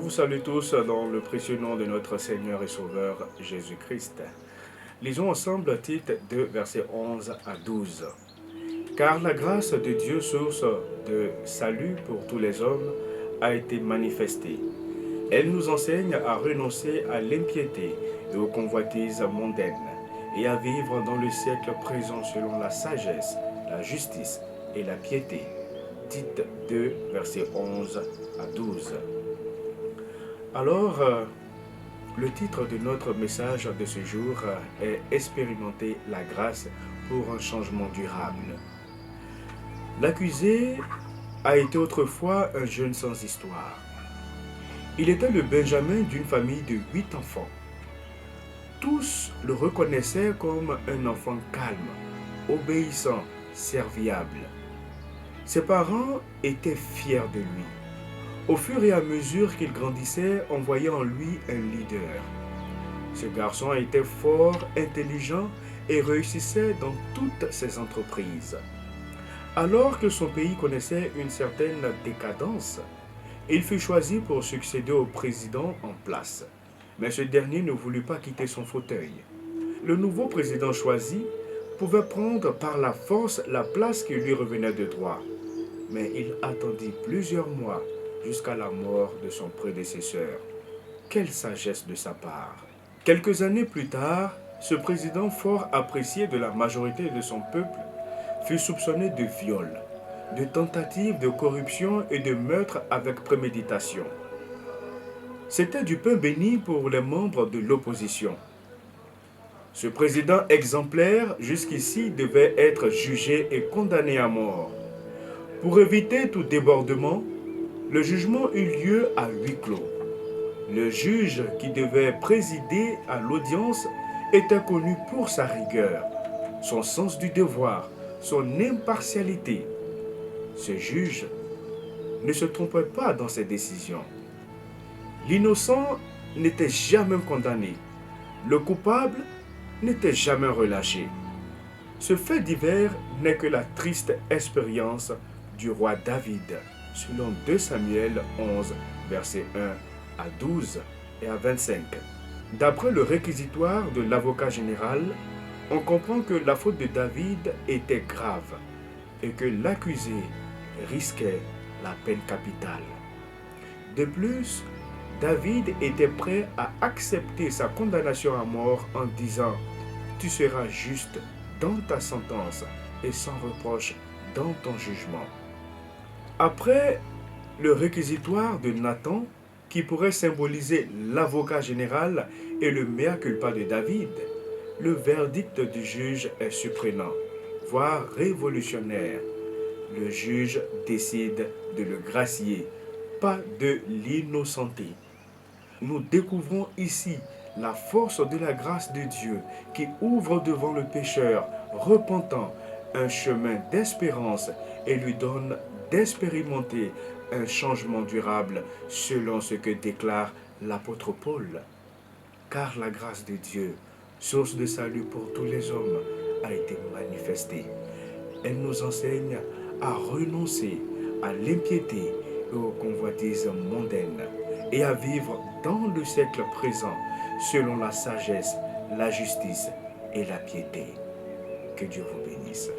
vous salue tous dans le précieux nom de notre Seigneur et Sauveur Jésus-Christ. Lisons ensemble Tite 2, versets 11 à 12. Car la grâce de Dieu, source de salut pour tous les hommes, a été manifestée. Elle nous enseigne à renoncer à l'impiété et aux convoitises mondaines, et à vivre dans le siècle présent selon la sagesse, la justice et la piété. Tite 2, versets 11 à 12. Alors, le titre de notre message de ce jour est « Expérimenter la grâce pour un changement durable ». L'accusé a été autrefois un jeune sans histoire. Il était le Benjamin d'une famille de 8 enfants. Tous le reconnaissaient comme un enfant calme, obéissant, serviable. Ses parents étaient fiers de lui. Au fur et à mesure qu'il grandissait, on voyait en lui un leader. Ce garçon était fort, intelligent et réussissait dans toutes ses entreprises. Alors que son pays connaissait une certaine décadence, il fut choisi pour succéder au président en place. Mais ce dernier ne voulut pas quitter son fauteuil. Le nouveau président choisi pouvait prendre par la force la place qui lui revenait de droit. Mais il attendit plusieurs mois jusqu'à la mort de son prédécesseur. Quelle sagesse de sa part! Quelques années plus tard, ce président fort apprécié de la majorité de son peuple fut soupçonné de viol, de tentative de corruption et de meurtre avec préméditation. C'était du pain béni pour les membres de l'opposition. Ce président exemplaire, jusqu'ici, devait être jugé et condamné à mort. Pour éviter tout débordement, le jugement eut lieu à huis clos. Le juge qui devait présider à l'audience était connu pour sa rigueur, son sens du devoir, son impartialité. Ce juge ne se trompait pas dans ses décisions. L'innocent n'était jamais condamné. Le coupable n'était jamais relâché. Ce fait divers n'est que la triste expérience du roi David, selon 2 Samuel 11, versets 1 à 12 et à 25. D'après le réquisitoire de l'avocat général, on comprend que la faute de David était grave et que l'accusé risquait la peine capitale. De plus, David était prêt à accepter sa condamnation à mort en disant « Tu seras juste dans ta sentence et sans reproche dans ton jugement ». Après le réquisitoire de Nathan, qui pourrait symboliser l'avocat général et le mea culpa de David, le verdict du juge est surprenant, voire révolutionnaire. Le juge décide de le gracier, pas de l'innocenter. Nous découvrons ici la force de la grâce de Dieu qui ouvre devant le pécheur repentant un chemin d'espérance et lui donne d'expérimenter un changement durable selon ce que déclare l'apôtre Paul. Car la grâce de Dieu, source de salut pour tous les hommes, a été manifestée. Elle nous enseigne à renoncer à l'impiété et aux convoitises mondaines et à vivre dans le siècle présent selon la sagesse, la justice et la piété. Que Dieu vous bénisse.